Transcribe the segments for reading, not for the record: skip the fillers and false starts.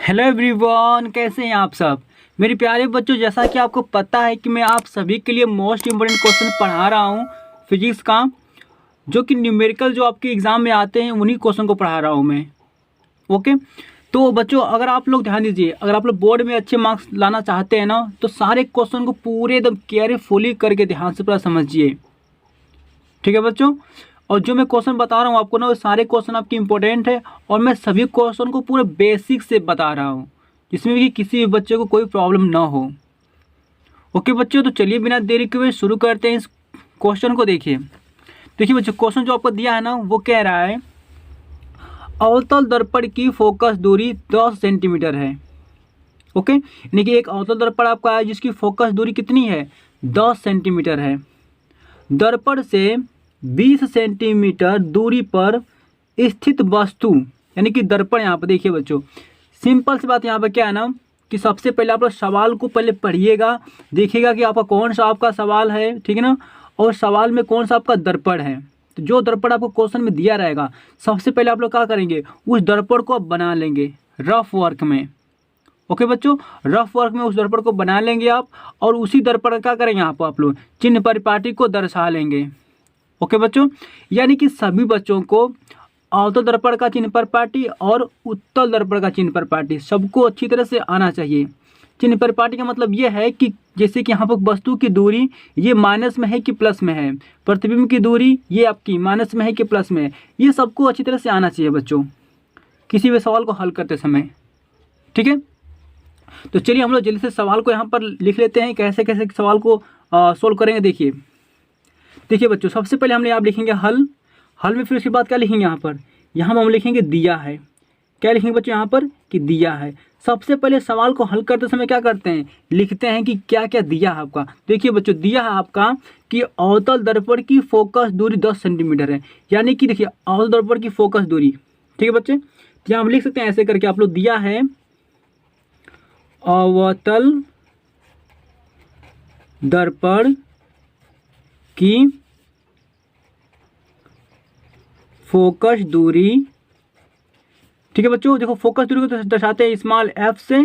Hello everyone, कैसे हैं आप सब मेरे प्यारे बच्चों। जैसा कि आपको पता है कि मैं आप सभी के लिए मोस्ट इम्पोर्टेंट क्वेश्चन पढ़ा रहा हूं फिजिक्स का, जो कि न्यूमेरिकल जो आपके एग्ज़ाम में आते हैं उन्हीं क्वेश्चन को पढ़ा रहा हूं मैं। ओके, तो बच्चों अगर आप लोग ध्यान दीजिए, अगर आप लोग बोर्ड में अच्छे मार्क्स लाना चाहते हैं ना, तो सारे क्वेश्चन को पूरे एकदम केयरफुली करके ध्यान से पूरा समझिए। ठीक है बच्चों, और जो मैं क्वेश्चन बता रहा हूँ आपको ना, वो सारे क्वेश्चन आपके इंपॉर्टेंट है और मैं सभी क्वेश्चन को पूरे बेसिक से बता रहा हूँ, जिसमें भी किसी भी बच्चे को कोई प्रॉब्लम ना हो। ओके बच्चों, तो चलिए बिना देरी के हुए शुरू करते हैं इस क्वेश्चन को। देखिए बच्चों, क्वेश्चन जो आपको दिया है ना, वो कह रहा है अवतल दर्पण की फोकस दूरी 10 सेंटीमीटर है। ओके, यानी कि एक अवतल दर्पण आपका है जिसकी फोकस दूरी कितनी है, 10 सेंटीमीटर है। दर्पण से 20 सेंटीमीटर दूरी पर स्थित वस्तु, यानी कि दर्पण। यहाँ पर देखिए बच्चों, सिंपल सी बात यहाँ पर क्या है ना, कि सबसे पहले आप लोग सवाल को पहले पढ़िएगा, देखिएगा कि आपका कौन सा आपका सवाल है, ठीक है ना, और सवाल में कौन सा आपका दर्पण है। तो जो दर्पण आपको क्वेश्चन में दिया रहेगा, सबसे पहले आप लोग क्या करेंगे, उस दर्पण को आप बना लेंगे रफ वर्क में। ओके बच्चों, रफ वर्क में उस दर्पण को बना लेंगे आप, और उसी दर्पण का क्या करेंगे यहाँ पर आप लोग चिन्ह परिपाटी को दर्शा लेंगे। ओके बच्चों, यानी कि सभी बच्चों को अवतल दर्पण का चिन्ह परिपाटी और उत्तल दर्पण का चिन्ह परिपाटी सबको अच्छी तरह से आना चाहिए। चिन्ह परिपाटी का मतलब ये है कि जैसे कि यहाँ पर वस्तु की दूरी ये माइनस में है कि प्लस में है, प्रतिबिंब की दूरी ये आपकी माइनस में है कि प्लस में है, ये सबको अच्छी तरह से आना चाहिए बच्चों किसी भी सवाल को हल करते समय। ठीक है, तो चलिए हम लोग जल्दी से सवाल को यहाँ पर लिख लेते हैं, कैसे कैसे सवाल को सोल्व करेंगे। देखिए बच्चों, सबसे पहले हमने आप लिखेंगे हल में, फिर उसके बाद क्या लिखेंगे यहाँ पर हम लिखेंगे दिया है। क्या लिखेंगे बच्चों यहाँ पर कि दिया है। सबसे पहले सवाल को हल करते समय क्या करते हैं, लिखते हैं कि क्या क्या दिया है आपका। देखिए बच्चों, दिया है आपका कि अवतल दर्पण की फोकस दूरी 10 सेंटीमीटर है, यानी कि देखिए अवतल दर्पण की फोकस दूरी। ठीक है बच्चे, तो यहाँ हम लिख सकते हैं ऐसे करके, आप लोग दिया है अवतल दर्पण की फोकस दूरी। ठीक है बच्चों, देखो फोकस दूरी को दर्शाते हैं स्मॉल एफ से।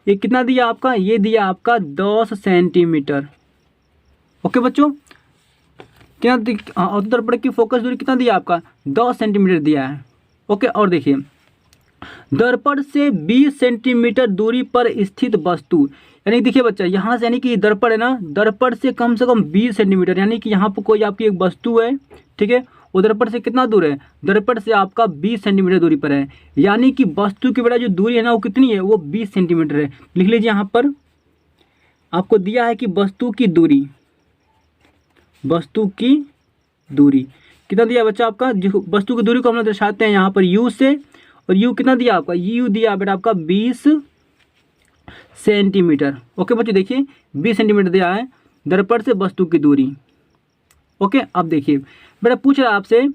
ये कितना दिया आपका, ये दिया आपका 10 सेंटीमीटर। ओके बच्चों, क्या अवतल दर्पण की फोकस दूरी कितना दिया आपका, 10 सेंटीमीटर दिया है। ओके, और देखिए दर्पण से 20 सेंटीमीटर दूरी पर स्थित वस्तु, यानी देखिए बच्चा यहाँ से, यानी कि दर्पण है ना, दर्पण से कम 20 सेंटीमीटर, यानी कि यहाँ पर कोई आपकी एक वस्तु है। ठीक है, वो दर्पण से कितना दूर है, दर्पण से आपका 20 सेंटीमीटर दूरी पर है, यानी कि वस्तु की बड़ा जो दूरी है ना, वो कितनी है, वो 20 सेंटीमीटर है। लिख लीजिए यहाँ पर आपको दिया है कि वस्तु की दूरी कितना दिया बच्चा आपका, जो वस्तु की दूरी को हम लोग दर्शाते हैं यहाँ पर यू से, और यू कितना दिया आपका, यू दिया बेटा आपका 20 सेंटीमीटर। ओके बच्चों, देखिए 20 सेंटीमीटर दिया है दर्पण से वस्तु की दूरी। ओके, अब देखिए बेटा पूछ रहा है आपसे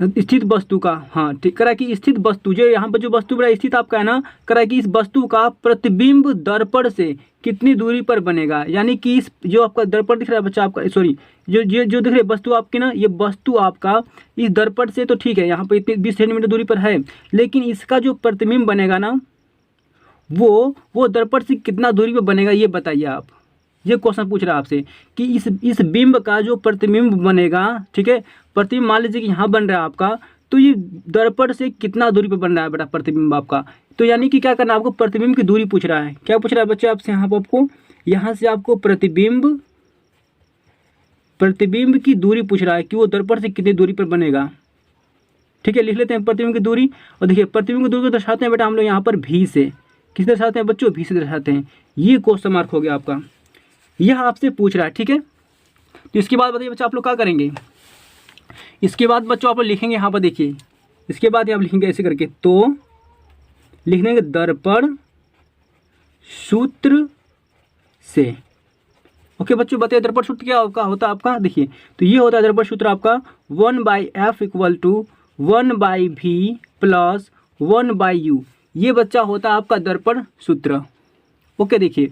स्थित वस्तु का, हाँ ठीक करा कि स्थित वस्तु जो यहाँ पर जो वस्तु बेटा स्थित आपका है ना, करा कि इस वस्तु का प्रतिबिंब दर्पण से कितनी दूरी पर बनेगा, यानी कि इस जो आपका दर्पण दिख रहा है बच्चा आपका, सॉरी जो दिख रही है वस्तु आपकी ना, ये वस्तु आपका इस दर्पण से तो ठीक है यहाँ पर इतनी 20 सेंटीमीटर दूरी पर है, लेकिन इसका जो प्रतिबिंब बनेगा ना, वो दर्पण से कितना दूरी पर बनेगा, ये बताइए आप। ये क्वेश्चन पूछ रहा है आपसे कि इस बिंब का जो प्रतिबिंब बनेगा, ठीक है, प्रतिबिंब मान लीजिए कि यहाँ बन रहा है आपका, तो ये दर्पण से कितना दूरी पर बन रहा है बेटा प्रतिबिंब आपका। तो यानी कि क्या करना है आपको, प्रतिबिंब की दूरी पूछ रहा है। क्या पूछ रहा है बच्चे आपसे, यहाँ से आपको प्रतिबिंब की दूरी पूछ रहा है कि वो दर्पण से कितनी दूरी पर बनेगा। ठीक है, लिख लेते हैं प्रतिबिंब की दूरी, और देखिए प्रतिबिंब की दूरी को दर्शाते हैं बेटा हम लोग यहाँ पर भी से। किस दर्शाते हैं बच्चों, भी से दर्शाते हैं। ये क्वेश्चन मार्क हो गया आपका, यह आपसे पूछ रहा है। ठीक है, तो इसके बाद बताइए बच्चा आप लोग क्या करेंगे। इसके बाद बच्चों आप लोग लिखेंगे यहाँ पर, देखिए इसके बाद आप लिखेंगे ऐसे करके, तो लिख देंगे दर्पण सूत्र से। ओके बच्चों, बताइए दर्पण सूत्र क्या होता है आपका। देखिए तो ये होता है दर्पण सूत्र आपका 1/f = 1/v + 1/u। ये बच्चा होता है आपका दर्पण सूत्र। ओके, देखिए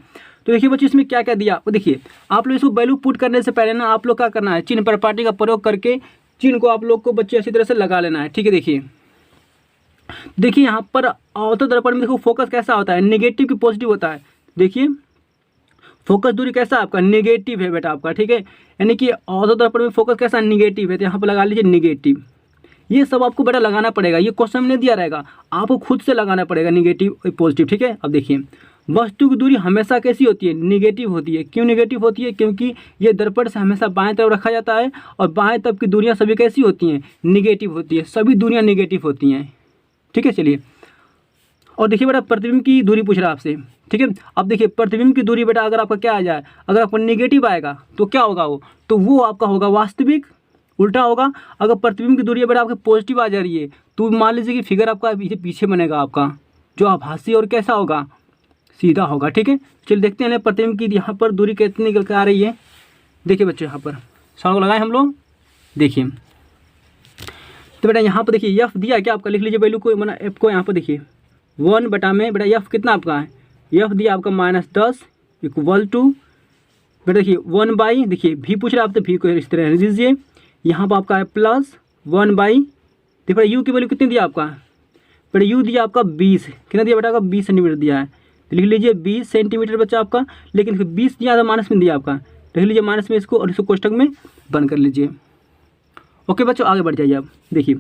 तो देखिए बच्चों इसमें क्या क्या दिया, देखिए आप लोग इसको वैल्यू पुट करने से पहले ना आप लोग क्या करना है, चिन्ह परिपाटी का प्रयोग करके चिन्ह को आप लोग को बच्चे अच्छी तरह से लगा लेना है। ठीक है, देखिए देखिए यहाँ पर अवतल दर्पण में देखो फोकस कैसा होता है, नेगेटिव की पॉजिटिव होता है। देखिए फोकस दूरी कैसा आपका नेगेटिव है बेटा आपका, ठीक है, यानी कि अवतल दर्पण में फोकस कैसा नेगेटिव है, तो यहाँ पर लगा लीजिए नेगेटिव। ये सब आपको बेटा लगाना पड़ेगा, ये क्वेश्चन में नहीं दिया रहेगा, आपको खुद से लगाना पड़ेगा नेगेटिव पॉजिटिव, ठीक है। अब देखिए वस्तु की दूरी हमेशा कैसी होती है, नेगेटिव होती है। क्यों नेगेटिव होती है, क्योंकि ये दर्पण से हमेशा बाएं तरफ रखा जाता है और बाएं तरफ की दूरियां सभी कैसी होती हैं, नेगेटिव होती है, सभी दूरियां नेगेटिव होती हैं, ठीक है। चलिए और देखिए बेटा प्रतिबिंब की दूरी पूछ रहा है आपसे, ठीक है। अब देखिए प्रतिबिंब की दूरी बेटा अगर आपका क्या आ जाए, अगर आपका नेगेटिव आएगा तो क्या होगा वो, तो वो आपका होगा वास्तविक, उल्टा होगा। अगर प्रतिबिंब की दूरी बेटा आपके पॉजिटिव आ जा रही है तो मान लीजिए कि फिगर आपका पीछे बनेगा आपका, जो आभासी और कैसा होगा, सीधा होगा, ठीक है। चलिए देखते हैं प्रतिबिंब की यहाँ पर दूरी कितनी निकल कर आ रही है। देखिए बच्चों यहाँ पर सवाल लगाए हम लोग, देखिए तो बेटा यहाँ पर देखिए एफ दिया क्या आपका, लिख लीजिए वैल्यू को, मतलब एफ को यहाँ पर देखिए 1 बटा में बेटा एफ कितना आपका है, एफ दिया आपका -10 इक्वल टू बेटा देखिए 1 बाई, देखिए भी पूछ रहा है आप तो भी को इस तरह लिख दीजिए, यहाँ पर आपका है +1 बाई, देखिए बेटा यू की वैल्यू कितनी दिया आपका, बेटा यू दिया आपका 20, कितना दिया बेटा आपका 20 सेंटीमीटर दिया है, तो लिख लीजिए 20 सेंटीमीटर बच्चा आपका, लेकिन 20 दिया था माइनस में दिया आपका, लिख लीजिए माइनस में इसको और इसको कोष्टक में बंद कर लीजिए। ओके बच्चों आगे बढ़ जाइए आप, देखिए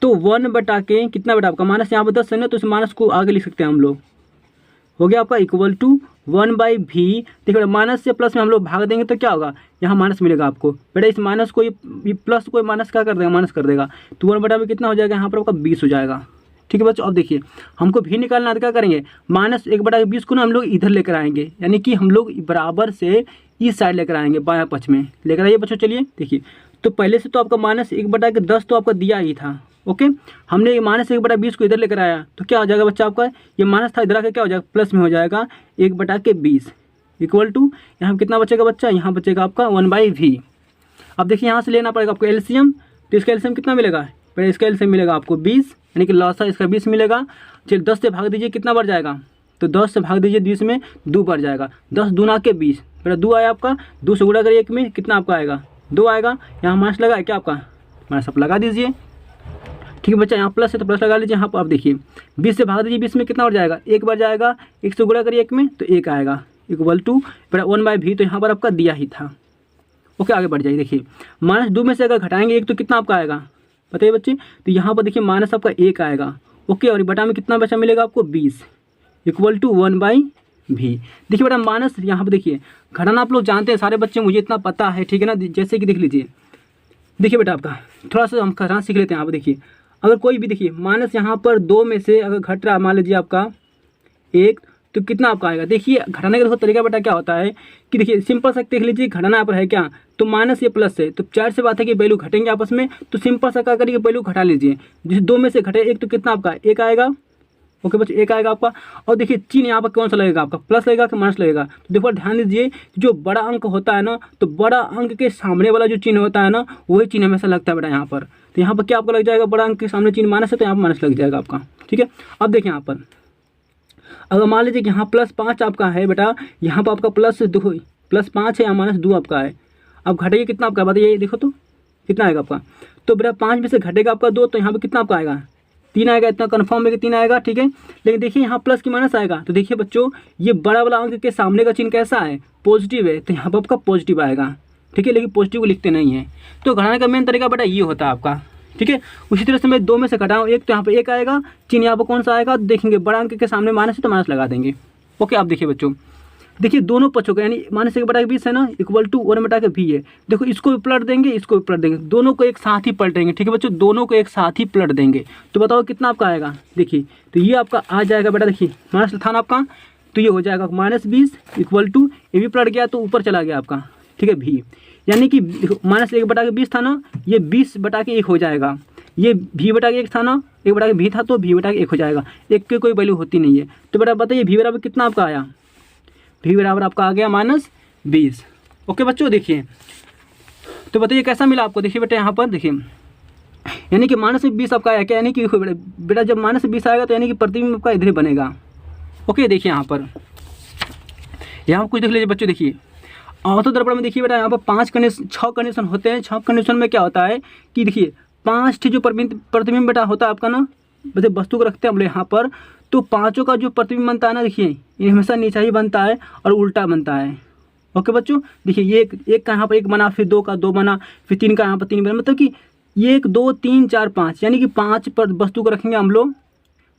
तो 1 बटा के कितना बेटा आपका माइनस यहाँ पर 10 है ना, तो इस माइनस को आगे लिख सकते हैं हम लोग, हो गया आपका इक्वल टू 1 बाई भी। देखिए माइनस से प्लस में हम लोग भाग देंगे तो क्या होगा, यहाँ माइनस मिलेगा आपको, बेटा इस माइनस को ये प्लस को माइनस क्या कर देगा, माइनस कर देगा, तो 1 बटा में कितना हो जाएगा, यहाँ पर आपका 20 हो जाएगा, ठीक है बच्चों। अब देखिए हमको भी निकालना है तो क्या करेंगे, -1 बटा 20 को ना हम लोग इधर लेकर आएंगे, यानी कि हम लोग बराबर से इस साइड लेकर आएंगे, बायां पक्ष में लेकर आइए बच्चों। चलिए देखिए तो पहले से तो आपका -1 बटा के 10 तो आपका दिया ही था, ओके, हमने ये -1 बटा 20 को इधर लेकर आया तो क्या हो जाएगा बच्चा आपका, ये माइनस था इधर आकर क्या हो जाएगा, प्लस में हो जाएगा 1 बटा के 20 इक्वल टू यहाँ कितना बचेगा बच्चा, यहाँ बचेगा आपका 1 बाई वी। अब देखिए यहाँ से लेना पड़ेगा आपको एलसीएम, तो इसका एलसीएम कितना मिलेगा, पहले इसका एलसीएम मिलेगा आपको 20, यानी कि लॉस है इसका 20 मिलेगा। चलिए 10 से भाग दीजिए कितना बढ़ जाएगा, तो 10 से भाग दीजिए 20 में 2 बढ़ जाएगा, 10 दूना के 20, बेटा 2 आया आपका, 2 से गुणा करिए 1 में कितना आपका आएगा 2 आएगा, यहाँ माइनस लगा है क्या आपका, माइनस आप लगा दीजिए, ठीक है बच्चा, यहाँ प्लस है तो प्लस लगा लीजिए। यहाँ पर आप देखिए 20 से भाग दीजिए 20 में कितना बढ़ जाएगा, 1 बढ़ जाएगा, 1 से गुणा करिए 1 में तो 1 आएगा इक्वल टू बेटा 1 बाई भी, तो यहाँ पर आपका दिया ही था। ओके आगे बढ़ जाइए, देखिए -2 में से अगर घटाएंगे 1 तो कितना आपका आएगा बताइए बच्चे, तो यहाँ पर देखिए माइनस आपका 1 आएगा, ओके, और बटा में कितना बचा मिलेगा आपको 20 इक्वल टू 1 बाई भी। देखिए बेटा माइनस यहाँ पर देखिए घटाना आप लोग जानते हैं सारे बच्चे, मुझे इतना पता है, ठीक है ना। जैसे कि देख लीजिए, देखिए बेटा आपका थोड़ा सा हम घटाना सीख लेते हैं। आप देखिए अगर कोई भी देखिए माइनस यहाँ पर 2 में से अगर घट रहा मान लीजिए आपका 1 तो कितना आपका आएगा। देखिए घटाने का देखो तरीका बेटा क्या होता है कि देखिए सिंपल सा देख लीजिए, घटाना यहाँ पर है क्या, तो माइनस या प्लस है तो चार से बात है कि वैल्यू घटेंगे आपस में, तो सिंपल सा क्या करिए वैल्यू घटा लीजिए, जिस 2 में से घटे 1 तो कितना आपका 1 आएगा, ओके बच्चे 1 आएगा आपका। और देखिए चिन्ह यहाँ पर कौन सा लगेगा आपका, प्लस लगेगा कि माइनस लगेगा, तो देखो ध्यान दीजिए जो बड़ा अंक होता है ना, तो बड़ा अंक के सामने वाला जो चिन्ह होता है ना वही चिन्ह हमेशा लगता है बेटा यहाँ पर, तो यहाँ पर क्या आपको लग जाएगा, बड़ा अंक के सामने चिन्ह माइनस है तो यहाँ पर माइनस लग जाएगा आपका, ठीक है। अब देखिए यहाँ पर अगर मान लीजिए कि यहाँ +5 आपका है बेटा, यहाँ पर आपका +5 है या -2 आपका है, अब घटेगा कितना आपका बताइए, देखो तो कितना आएगा आपका, तो बेटा 5 में से घटेगा आपका 2 तो यहाँ पर कितना आपका आएगा 3 आएगा, इतना कन्फर्म है कि 3 आएगा, ठीक है। लेकिन देखिए यहाँ प्लस की माइनस आएगा, तो देखिए बच्चों ये बड़ा वाला अंक के सामने का चिन्ह कैसा है, पॉजिटिव है, तो यहाँ पर आपका पॉजिटिव आएगा, ठीक है, लेकिन पॉजिटिव को लिखते नहीं है। तो घटाने का मेन तरीका बेटा ये होता है आपका, ठीक है। उसी तरह से मैं 2 में से घटाऊँ 1 तो यहाँ पर 1 आएगा, चिन्ह यहाँ पर कौन सा आएगा देखेंगे, बड़ा अंक के सामने माइनस है तो माइनस लगा देंगे। ओके आप देखिए बच्चों, देखिए दोनों पक्षों का यानी -1 बटा 20 है ना इक्वल टू 1 बटा के भी है, देखो इसको भी पलट देंगे इसको भी पलट देंगे, दोनों को एक साथ ही पलटेंगे, ठीक है बच्चों, दोनों को एक साथ ही पलट देंगे, तो बताओ कितना आपका आएगा। देखिए तो ये आपका आ जाएगा बेटा, देखिए माइनस था ना आपका, तो ये हो जाएगा -20 इक्वल टू, ये भी पलट गया तो ऊपर चला गया आपका, ठीक है भी, यानी कि -1 बटा के 20 था ना, ये 20 बटा के 1 हो जाएगा, ये भी बटा के 1 था ना, 1 बटा के भी था तो भी बटा के 1 हो जाएगा, 1 की कोई वैल्यू होती नहीं है। तो बेटा बताइए भी बराबर कितना आपका आया, भी बराबर आपका आ गया -20। ओके बच्चों देखिए तो बताइए कैसा मिला आपको, देखिए बेटा यहाँ पर देखिए यानी कि -20 आपका आया क्या, यानी कि बेटा जब -20 आएगा तो यानी कि प्रतिबिंब आपका इधर बनेगा। ओके देखिए यहाँ पर कुछ देख लीजिए बच्चों, देखिए ऑर्थो दर्पण में देखिए बेटा यहाँ पर 6 कंडीशन होते हैं। 6 कंडीशन में क्या होता है कि देखिए 5 जो प्रतिबिंब बेटा होता है आपका ना, वैसे वस्तु को रखते हैं हम लोग यहाँ पर, तो पाँचों का जो प्रतिबिंब बनता है ना, देखिए ये हमेशा नीचा ही बनता है और उल्टा बनता है। ओके बच्चों, देखिए ये एक का यहाँ पर एक बना, फिर दो का दो बना, फिर तीन का यहाँ पर तीन बना, मतलब कि ये 1 2 3 4 5, यानी कि 5 पर वस्तु को रखेंगे हम लोग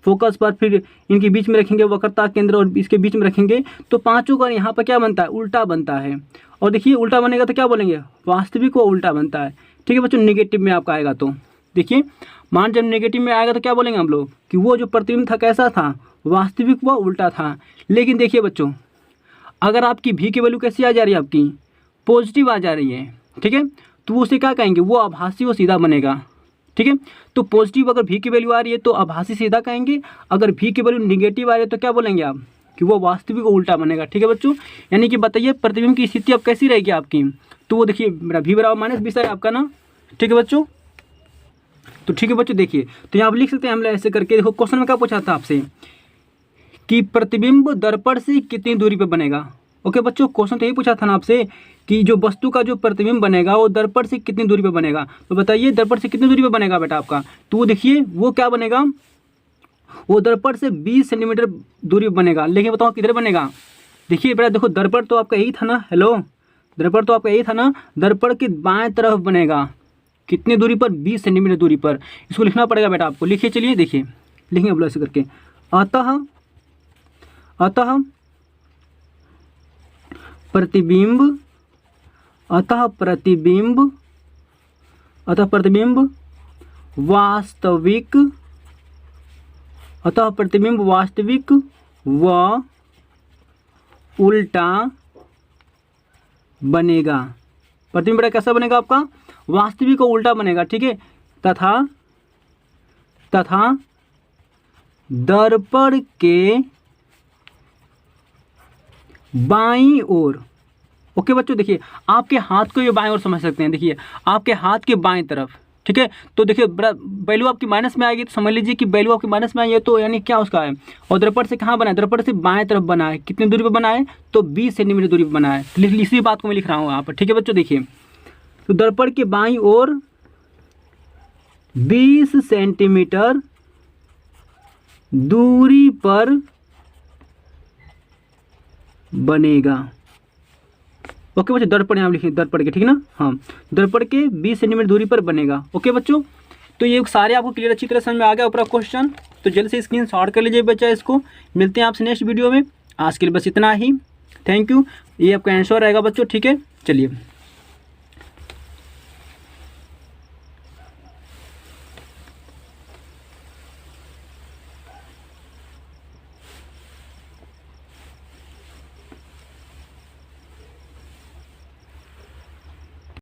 फोकस पर, फिर इनके बीच में रखेंगे वक्रता केंद्र और इसके बीच में रखेंगे, तो पाँचों का यहाँ पर क्या बनता है, उल्टा बनता है। और देखिए उल्टा बनेगा तो क्या बोलेंगे, वास्तविक व उल्टा बनता है। ठीक है बच्चों, नेगेटिव में आपका आएगा तो देखिए, मान जब नेगेटिव में आएगा तो क्या बोलेंगे हम लोग कि वो जो प्रतिबिंब था कैसा था, वास्तविक व उल्टा था। लेकिन देखिए बच्चों, अगर आपकी भी की वैल्यू कैसी आ जा रही है, आपकी पॉजिटिव आ जा रही है, ठीक है, तो उसे क्या कहेंगे, वो आभासी व सीधा बनेगा। ठीक है, तो पॉजिटिव अगर भी की वैल्यू आ रही है तो आभासी सीधा कहेंगे, अगर भी की वैल्यू निगेटिव आ रही है तो क्या बोलेंगे आप कि वो वास्तविक व उल्टा बनेगा। ठीक है बच्चों, यानी कि बताइए प्रतिबिंब की स्थिति अब कैसी रहेगी आपकी, तो वो देखिए मेरा भी बराबर माइनस विषय आपका ना। ठीक है बच्चों, तो ठीक है बच्चों, देखिए तो यहाँ आप लिख सकते हैं हम लोग ऐसे करके। देखो क्वेश्चन में क्या पूछा था आपसे कि प्रतिबिंब दर्पण से कितनी दूरी पर बनेगा। ओके बच्चों, क्वेश्चन तो यही पूछा था ना आपसे कि जो वस्तु का जो प्रतिबिंब बनेगा वो दर्पण से कितनी दूरी पर बनेगा, तो बताइए दर्पण से कितनी दूरी पर बनेगा बेटा आपका, तो वो देखिए वो क्या बनेगा, वो दर्पण से 20 सेंटीमीटर दूरी पर बनेगा। लेकिन बताओ किधर बनेगा, देखिए बेटा देखो दर्पण तो आपका यही था ना, हेलो दर्पण तो आपका यही था ना, दर्पण के बाएं तरफ बनेगा। कितनी दूरी पर, 20 सेंटीमीटर दूरी पर। इसको लिखना पड़ेगा बेटा आपको, लिखिए चलिए देखिए लिखेंगे बोलो ऐसे करके, अतः प्रतिबिंब वास्तविक व उल्टा बनेगा। प्रतिबिंब बेटा कैसा बनेगा आपका, वास्तविक और उल्टा बनेगा। ठीक है, तथा दर्पण के बाईं ओर। ओके बच्चों, देखिए आपके हाथ को ये बाईं ओर समझ सकते हैं, देखिए आपके हाथ के बाईं तरफ। ठीक है, तो देखिए वैल्यू आपकी माइनस में आएगी, तो समझ लीजिए कि वैल्यू आपकी माइनस में आई है, तो यानी क्या उसका है, और दर्पण से कहाँ बना है, दर्पण से बाएं तरफ बना है। कितनी दूरी पर बना है, तो 20 सेंटीमीटर दूरी पर बना है। तो इसी बात को मैं लिख रहा हूँ यहाँ पर। ठीक है बच्चों, देखिए तो दर्पण के बाईं ओर 20 सेंटीमीटर दूरी पर बनेगा। ओके बच्चों, दर्पण यहाँ लिखिए, दर्पण के, ठीक है ना, हाँ दर्पण के 20 सेंटीमीटर दूरी पर बनेगा। ओके बच्चों, तो ये सारे आपको क्लियर अच्छी तरह समझ में आ गया ऊपर क्वेश्चन, तो जल्द से स्क्रीनशॉट कर लीजिए बच्चा इसको। मिलते हैं आपसे नेक्स्ट वीडियो में, आज के लिए बस इतना ही, थैंक यू। ये आपका आंसर रहेगा बच्चों, ठीक है, चलिए।